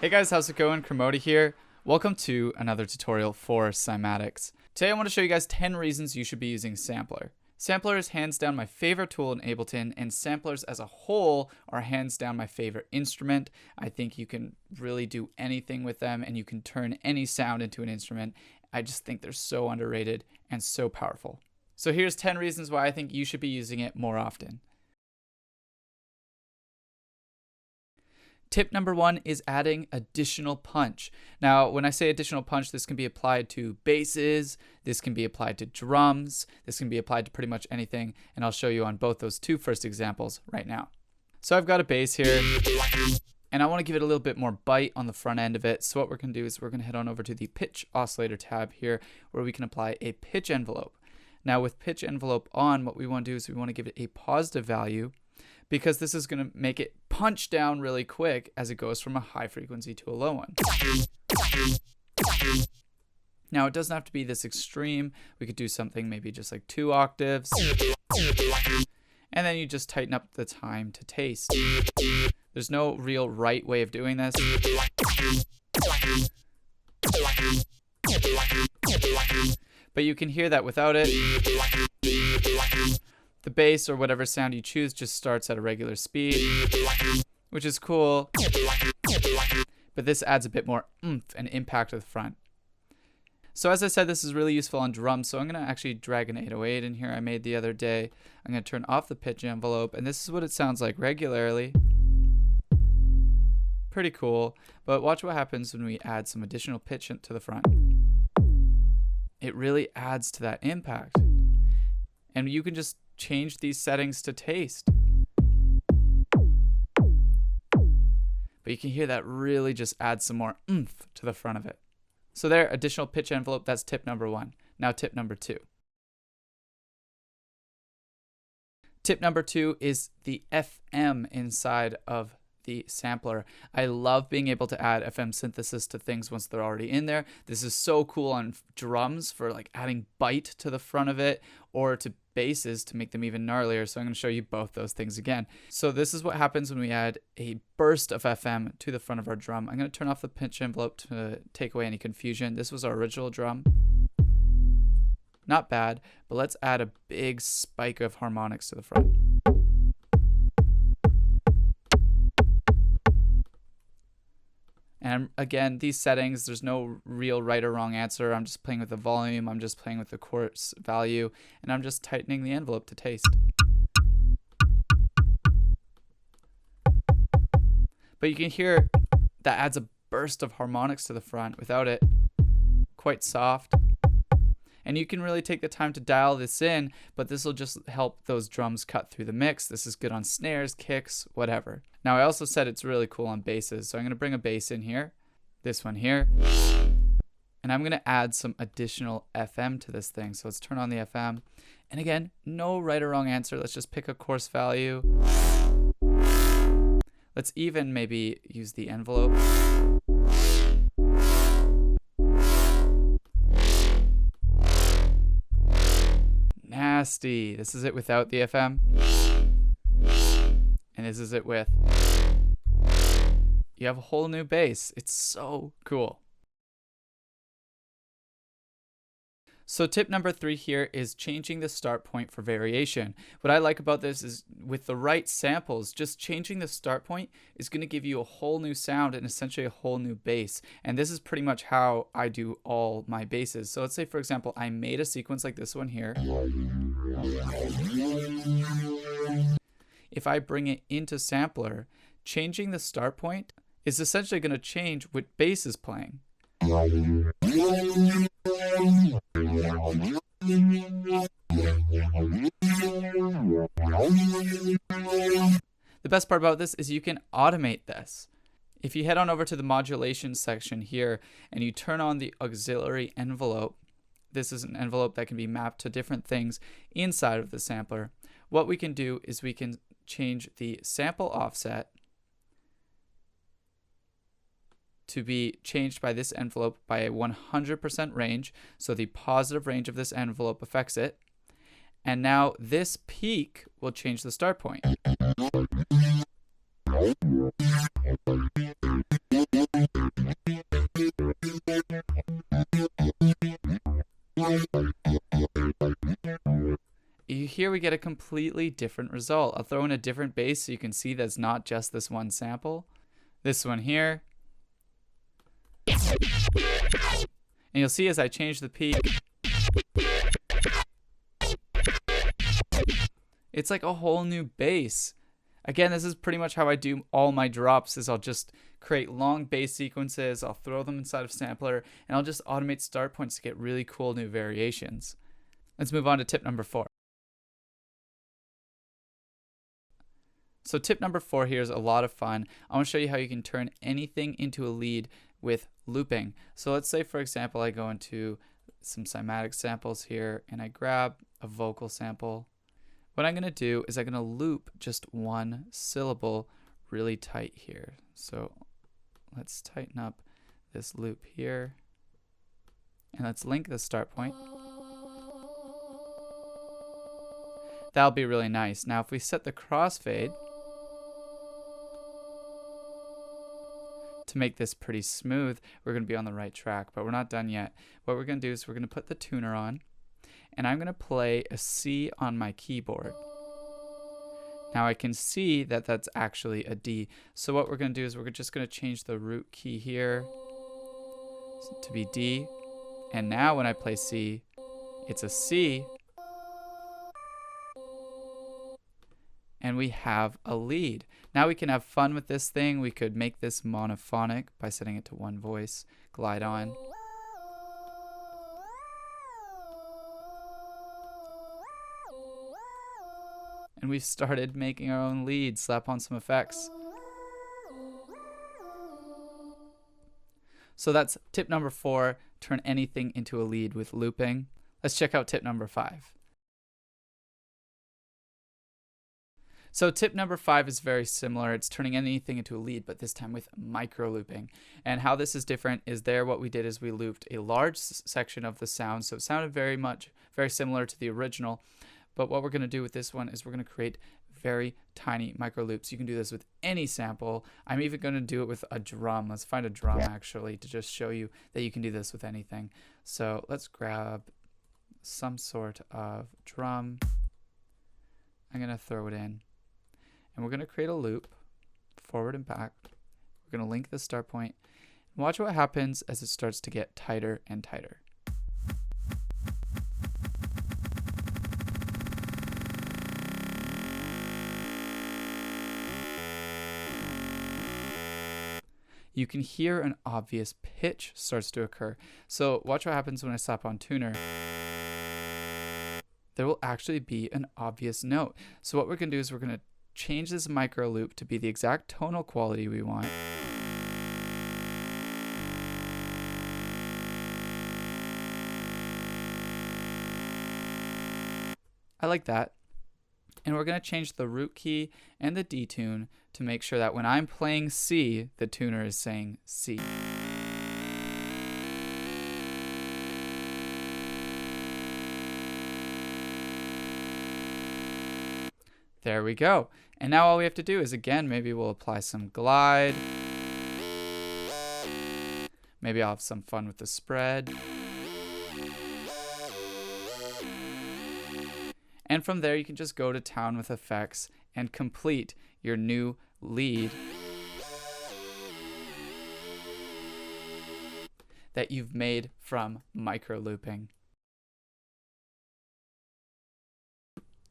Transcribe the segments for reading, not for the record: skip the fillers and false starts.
Hey guys, how's it going? Cremota here. Welcome to another tutorial for Cymatics. Today I want to show you guys 10 reasons you should be using Sampler. Sampler is hands down my favorite tool in Ableton, and samplers as a whole are hands down my favorite instrument. I think you can really do anything with them and you can turn any sound into an instrument. I just think they're so underrated and so powerful. So here's 10 reasons why I think you should be using it more often. Tip number 1 is adding additional punch. Now, when I say additional punch, this can be applied to basses, this can be applied to drums, this can be applied to pretty much anything, and I'll show you on both those two first examples right now. So I've got a bass here, and I want to give it a little bit more bite on the front end of it. So what we're going to do is we're going to head on over to the pitch oscillator tab here, where we can apply a pitch envelope. Now with pitch envelope on, what we want to do is we want to give it a positive value, because this is going to make it punch down really quick as it goes from a high frequency to a low one. Now it doesn't have to be this extreme. We could do something maybe just like 2 octaves. And then you just tighten up the time to taste. There's no real right way of doing this. But you can hear that without it. The bass or whatever sound you choose just starts at a regular speed, which is cool, but this adds a bit more oomph and impact to the front. So as I said, this is really useful on drums, so I'm going to actually drag an 808 in here I made the other day. I'm going to turn off the pitch envelope, and this is what it sounds like regularly. Pretty cool, but watch what happens when we add some additional pitch to the front. It really adds to that impact. And you can just change these settings to taste. But you can hear that really just adds some more oomph to the front of it. So there, additional pitch envelope, that's tip number 1. Now tip number 2. Tip number 2 is the FM inside of the sampler. I love being able to add FM synthesis to things once they're already in there. This is so cool on drums for like adding bite to the front of it, or to basses to make them even gnarlier. So I'm going to show you both those things again. So this is what happens when we add a burst of FM to the front of our drum. I'm going to turn off the pitch envelope to take away any confusion. This was our original drum. Not bad, but let's add a big spike of harmonics to the front. And again, these settings, there's no real right or wrong answer. I'm just playing with the volume, I'm just playing with the chorus value, and I'm just tightening the envelope to taste. But you can hear that adds a burst of harmonics to the front without it. Quite soft. And you can really take the time to dial this in, but this will just help those drums cut through the mix. This is good on snares, kicks, whatever. Now I also said it's really cool on basses, so I'm going to bring a bass in here, this one here, and I'm going to add some additional FM to this thing. So let's turn on the FM, and again, no right or wrong answer. Let's just pick a coarse value. Let's even maybe use the envelope. Nasty. This is it without the FM. And this is it with. You have a whole new bass. It's so cool. So tip number 3 here is changing the start point for variation. What I like about this is with the right samples, just changing the start point is going to give you a whole new sound and essentially a whole new bass. And this is pretty much how I do all my basses. So let's say, for example, I made a sequence like this one here. If I bring it into sampler, changing the start point is essentially going to change what bass is playing. The best part about this is you can automate this. If you head on over to the modulation section here and you turn on the auxiliary envelope, this is an envelope that can be mapped to different things inside of the sampler. What we can do is we can change the sample offset to be changed by this envelope by a 100% range. So the positive range of this envelope affects it. And now this peak will change the start point. here we get a completely different result. I'll throw in a different bass so you can see that's not just this one sample. This one here. And you'll see as I change the peak, it's like a whole new bass. Again, this is pretty much how I do all my drops, is I'll just create long bass sequences, I'll throw them inside of sampler, and I'll just automate start points to get really cool new variations. Let's move on to tip number 4. So tip number 4 here is a lot of fun. I want to show you how you can turn anything into a lead with looping. So let's say, for example, I go into some Cymatics samples here and I grab a vocal sample. What I'm going to do is I'm going to loop just one syllable really tight here. So let's tighten up this loop here and let's link the start point. That'll be really nice. Now if we set the crossfade to make this pretty smooth, we're going to be on the right track, but we're not done yet. What we're going to do is we're going to put the tuner on, and I'm going to play a C on my keyboard. Now I can see that that's actually a D. So what we're going to do is we're just going to change the root key here to be D. And now when I play C, it's a C. And we have a lead. Now we can have fun with this thing. We could make this monophonic by setting it to one voice, glide on. And we've started making our own lead. Slap on some effects. So that's tip number 4, turn anything into a lead with looping. Let's check out tip number 5. So tip number 5 is very similar. It's turning anything into a lead, but this time with micro looping. And how this is different is what we did is we looped a large section of the sound. So it sounded very similar to the original. But what we're going to do with this one is we're going to create very tiny micro loops. You can do this with any sample. I'm even going to do it with a drum. Let's find a drum actually to just show you that you can do this with anything. So let's grab some sort of drum. I'm going to throw it in. And we're going to create a loop, forward and back. We're going to link the start point. And watch what happens as it starts to get tighter and tighter. You can hear an obvious pitch starts to occur. So watch what happens when I slap on tuner. There will actually be an obvious note. So what we're going to do is we're going to change this micro loop to be the exact tonal quality we want. I like that. And we're going to change the root key and the detune to make sure that when I'm playing C, the tuner is saying C. There we go. And now all we have to do is, again, maybe we'll apply some glide. Maybe I'll have some fun with the spread. And from there, you can just go to town with effects and complete your new lead that you've made from micro looping.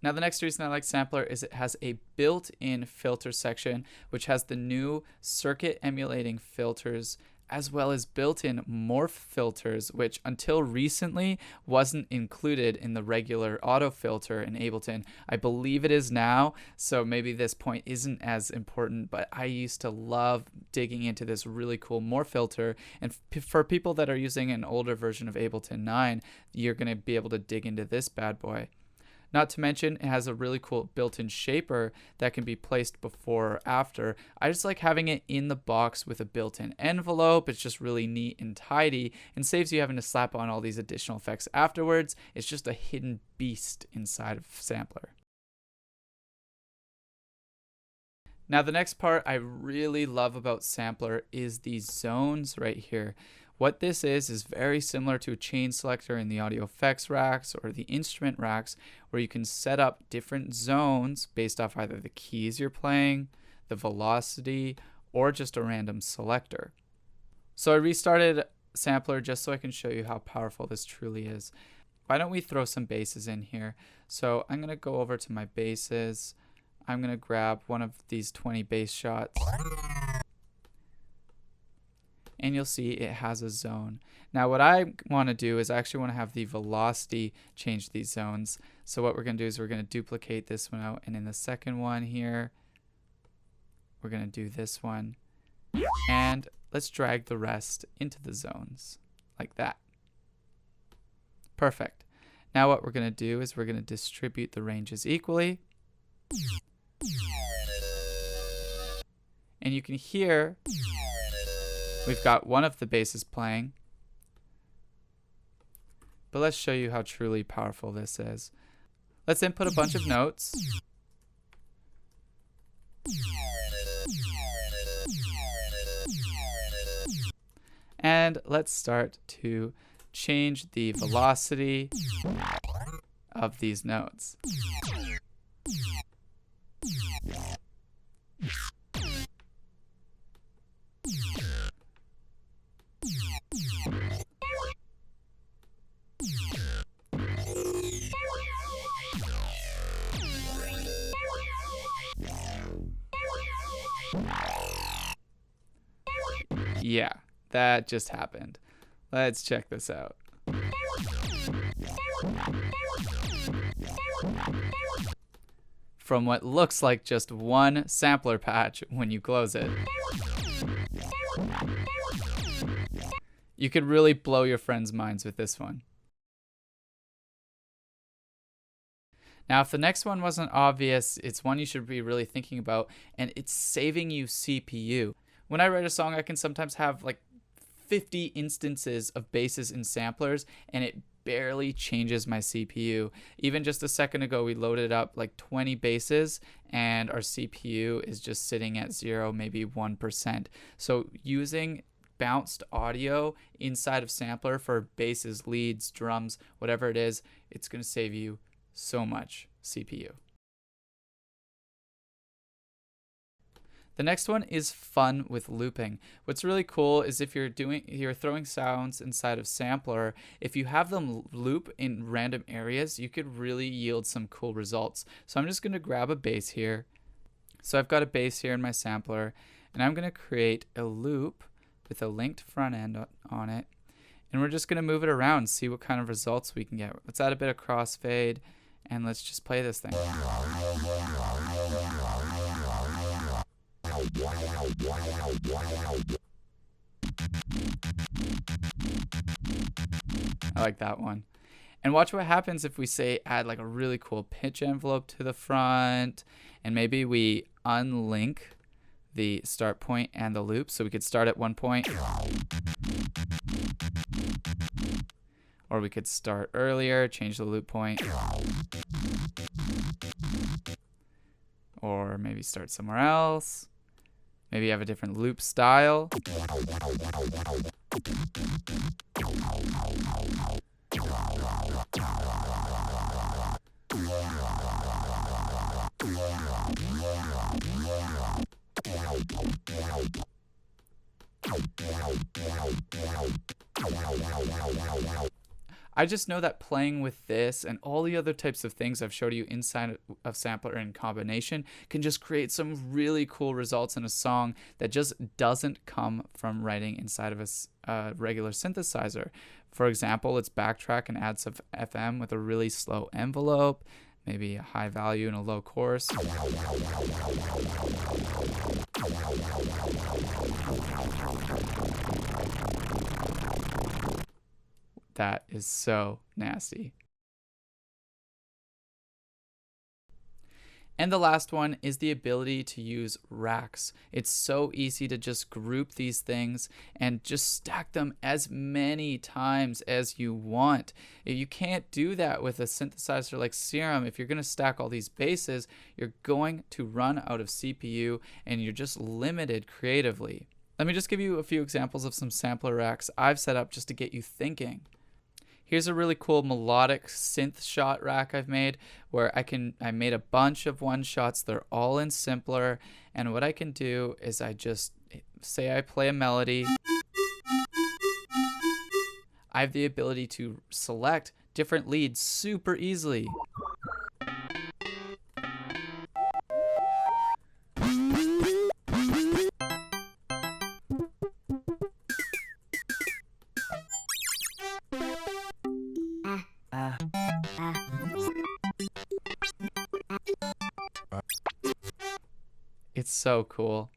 Now the next reason I like Sampler is it has a built-in filter section which has the new circuit emulating filters as well as built-in morph filters, which until recently wasn't included in the regular auto filter in Ableton. I believe it is now, so maybe this point isn't as important, but I used to love digging into this really cool morph filter. And for people that are using an older version of Ableton 9, you're going to be able to dig into this bad boy. Not to mention, it has a really cool built-in shaper that can be placed before or after. I just like having it in the box with a built-in envelope. It's just really neat and tidy and saves you having to slap on all these additional effects afterwards. It's just a hidden beast inside of Sampler. Now the next part I really love about Sampler is these zones right here. What this is very similar to a chain selector in the audio effects racks or the instrument racks, where you can set up different zones based off either the keys you're playing, the velocity, or just a random selector. So I restarted Sampler just so I can show you how powerful this truly is. Why don't we throw some basses in here? So I'm going to go over to my basses. I'm going to grab one of these 20 bass shots. And you'll see it has a zone. Now what I want to do is I actually want to have the velocity change these zones. So what we're going to do is we're going to duplicate this one out, and in the second one here we're going to do this one, and let's drag the rest into the zones like that. Perfect. Now what we're going to do is we're going to distribute the ranges equally, and you can hear we've got one of the basses playing. But let's show you how truly powerful this is. Let's input a bunch of notes. And let's start to change the velocity of these notes. Yeah, that just happened. Let's check this out. From what looks like just one sampler patch when you close it, you could really blow your friends' minds with this one. Now, if the next one wasn't obvious, it's one you should be really thinking about, and it's saving you CPU. When I write a song, I can sometimes have like 50 instances of basses and samplers, and it barely changes my CPU. Even just a second ago, we loaded up like 20 basses, and our CPU is just sitting at 0, maybe 1%. So using bounced audio inside of Sampler for basses, leads, drums, whatever it is, it's going to save you so much CPU. The next one is fun with looping. What's really cool is if you're throwing sounds inside of Sampler, if you have them loop in random areas, you could really yield some cool results. So I'm just going to grab a bass here. So I've got a bass here in my Sampler, and I'm going to create a loop with a linked front end on it. And we're just going to move it around and see what kind of results we can get. Let's add a bit of crossfade, and let's just play this thing. I like that one. And watch what happens if we say add like a really cool pitch envelope to the front, and maybe we unlink the start point and the loop, so we could start at one point, or we could start earlier, change the loop point, or maybe start somewhere else. Maybe you have a different loop style. I just know that playing with this and all the other types of things I've showed you inside of Sampler in combination can just create some really cool results in a song that just doesn't come from writing inside of a regular synthesizer. For example, let's backtrack and add some FM with a really slow envelope, maybe a high value and a low chorus. That is so nasty. And the last one is the ability to use racks. It's so easy to just group these things and just stack them as many times as you want. If you can't do that with a synthesizer like Serum, if you're going to stack all these basses, you're going to run out of CPU and you're just limited creatively. Let me just give you a few examples of some sampler racks I've set up just to get you thinking. Here's a really cool melodic synth shot rack I've made where I made a bunch of one shots. They're all in simpler. And what I can do is I just say I play a melody. I have the ability to select different leads super easily. It's so cool.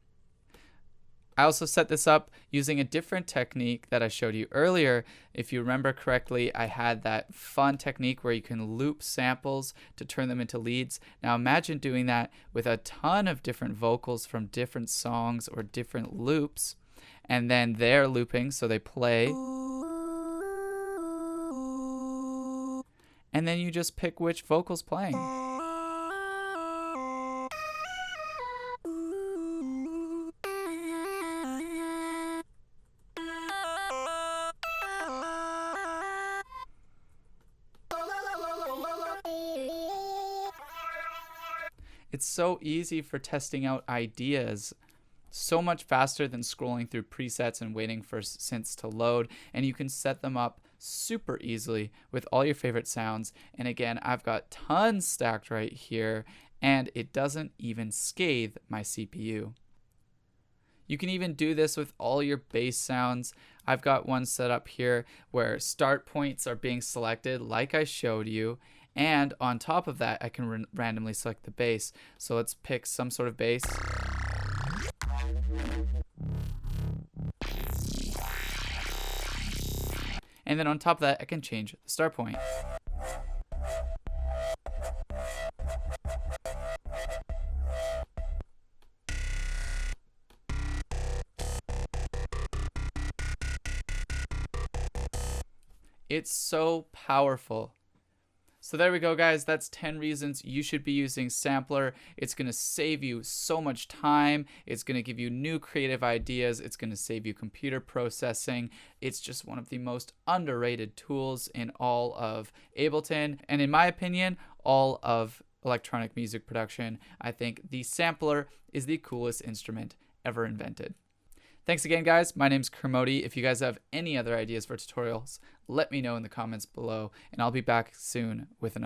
I also set this up using a different technique that I showed you earlier. If you remember correctly, I had that fun technique where you can loop samples to turn them into leads. Now imagine doing that with a ton of different vocals from different songs or different loops, and then they're looping, so they play. And then you just pick which vocal's playing. It's so easy for testing out ideas, so much faster than scrolling through presets and waiting for synths to load, and you can set them up super easily with all your favorite sounds. And again, I've got tons stacked right here, and it doesn't even scathe my CPU. You can even do this with all your bass sounds. I've got one set up here where start points are being selected like I showed you, and on top of that I can randomly select the bass. So let's pick some sort of bass. And then on top of that I can change the start point. It's so powerful. So there we go, guys. That's 10 reasons you should be using Sampler. It's going to save you so much time. It's going to give you new creative ideas. It's going to save you computer processing. It's just one of the most underrated tools in all of Ableton, and in my opinion, all of electronic music production. I think the Sampler is the coolest instrument ever invented. Thanks again, guys. My name's Cymatics. If you guys have any other ideas for tutorials, let me know in the comments below, and I'll be back soon with another.